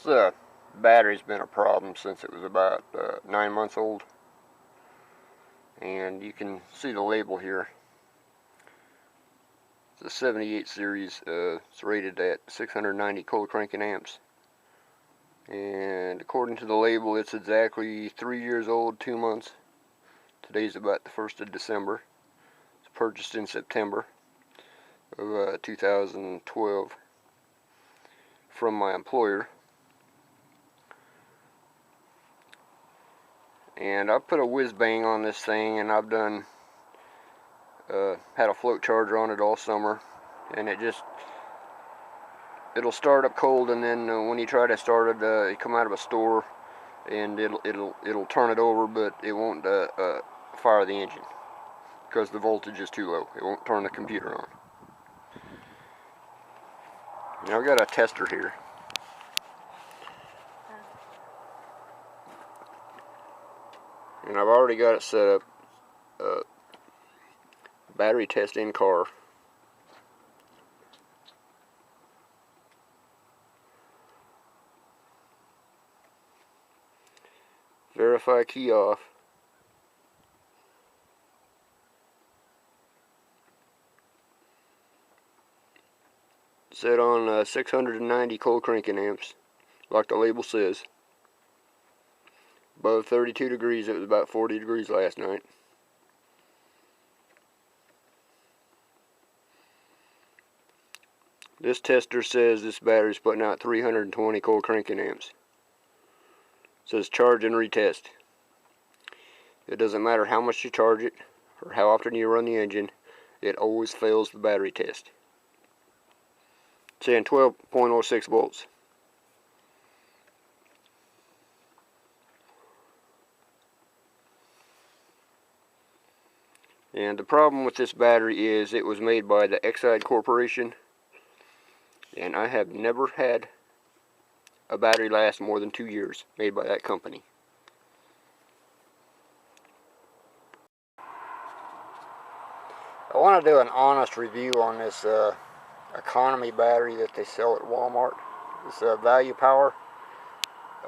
This battery's been a problem since it was about 9 months old, and you can see the label here. It's a 78 series. It's rated at 690 cold cranking amps, and according to the label it's exactly 3 years old, 2 months. Today's about the 1st of December. It's purchased in September of 2012 from my employer. And I put a whiz bang on this thing, and I've done had a float charger on it all summer, and it'll start up cold, and then when you try to start it, you come out of a store and it'll turn it over, but it won't fire the engine because the voltage is too low. It won't turn the computer on. Now I've got a tester here. And I've already got it set up. Battery test in car. Verify key off. Set on 690 cold cranking amps, like the label says. Above 32 degrees. It was about 40 degrees last night. This tester says this battery's putting out 320 cold cranking amps. It says charge and retest. It doesn't matter how much you charge it or how often you run the engine, it always fails the battery test. It's saying 12.06 volts. And the problem with this battery is it was made by the Exide Corporation, and I have never had a battery last more than 2 years made by that company. I want to do an honest review on this economy battery that they sell at Walmart. This Value Power.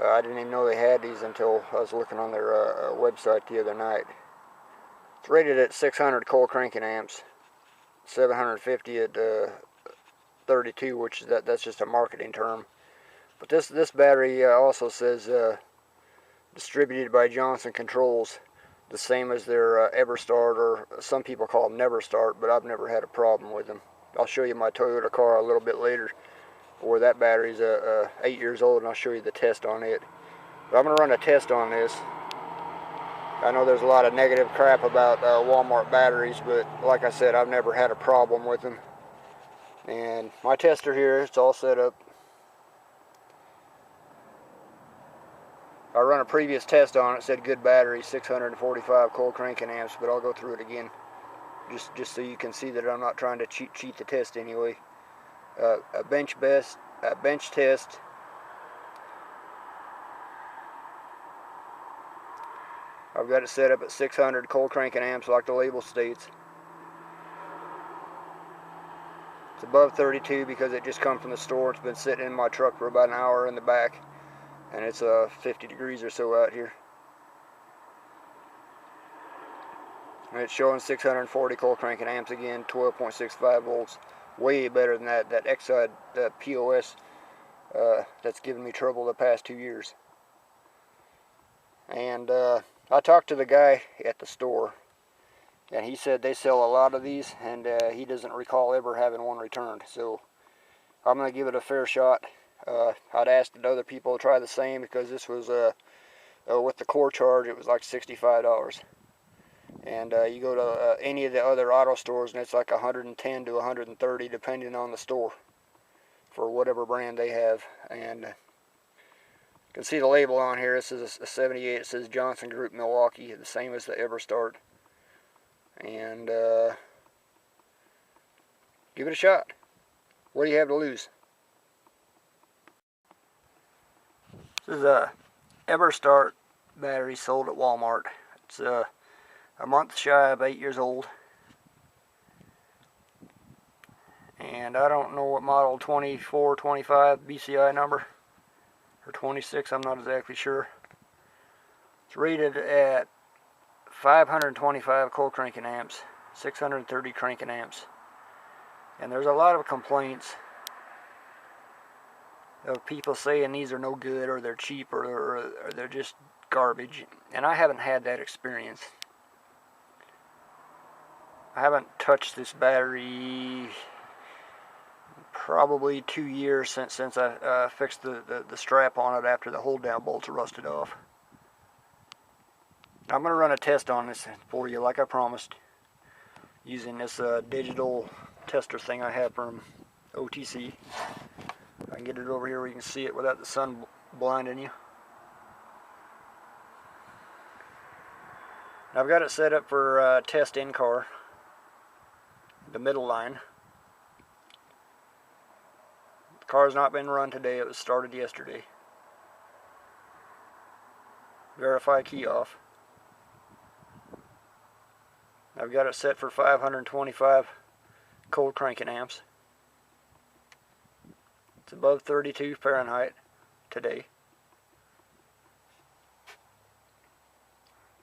I didn't even know they had these until I was looking on their website the other night. It's rated at 600 cold cranking amps, 750 at 32, which is that's just a marketing term. But this battery also says distributed by Johnson Controls, the same as their Everstart, or some people call them Never Start, but I've never had a problem with them. I'll show you my Toyota car a little bit later, where that battery's 8 years old, and I'll show you the test on it. But I'm going to run a test on this. I know there's a lot of negative crap about Walmart batteries, but like I said, I've never had a problem with them. And my tester here, it's all set up. I run a previous test on it, said good battery, 645 cold cranking amps, but I'll go through it again, just so you can see that I'm not trying to cheat the test anyway. A bench test. I've got it set up at 600 cold cranking amps like the label states. It's above 32 because it just come from the store. It's been sitting in my truck for about an hour in the back, and it's 50 degrees or so out here. And it's showing 640 cold cranking amps again, 12.65 volts. Way better than that Exide POS that's given me trouble the past 2 years. And I talked to the guy at the store, and he said they sell a lot of these, and he doesn't recall ever having one returned. So I'm going to give it a fair shot. I'd asked other people to try the same, because this was with the core charge, it was like $65. And you go to any of the other auto stores, and it's like $110 to $130 depending on the store for whatever brand they have. And you can see the label on here. This is a 78. It says Johnson Group Milwaukee, the same as the Everstart. And give it a shot. What do you have to lose? This is a Everstart battery sold at Walmart. It's a month shy of 8 years old. And I don't know what model, 24, 25 BCI number. or 26, I'm not exactly sure. It's rated at 525 cold cranking amps, 630 cranking amps. And there's a lot of complaints of people saying these are no good, or they're cheap, or they're just garbage. And I haven't had that experience. I haven't touched this battery probably 2 years since I fixed the strap on it after the hold down bolts rusted off. I'm going to run a test on this for you like I promised, using this digital tester thing I have from OTC. I can get it over here where you can see it without the sun blinding you. I've got it set up for test in car, the middle line. The car's not been run today, it was started yesterday. Verify key off. I've got it set for 525 cold cranking amps. It's above 32 Fahrenheit today.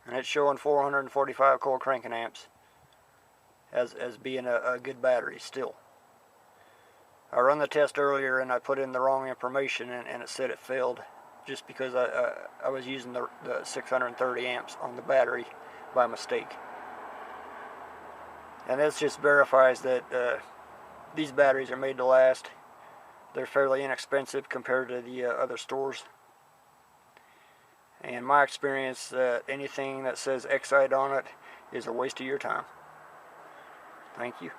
And it's showing 445 cold cranking amps as being a good battery still. I run the test earlier and I put in the wrong information, and it said it failed just because I was using the 630 amps on the battery by mistake. And this just verifies that these batteries are made to last. They're fairly inexpensive compared to the other stores. And my experience, anything that says Exide on it is a waste of your time. Thank you.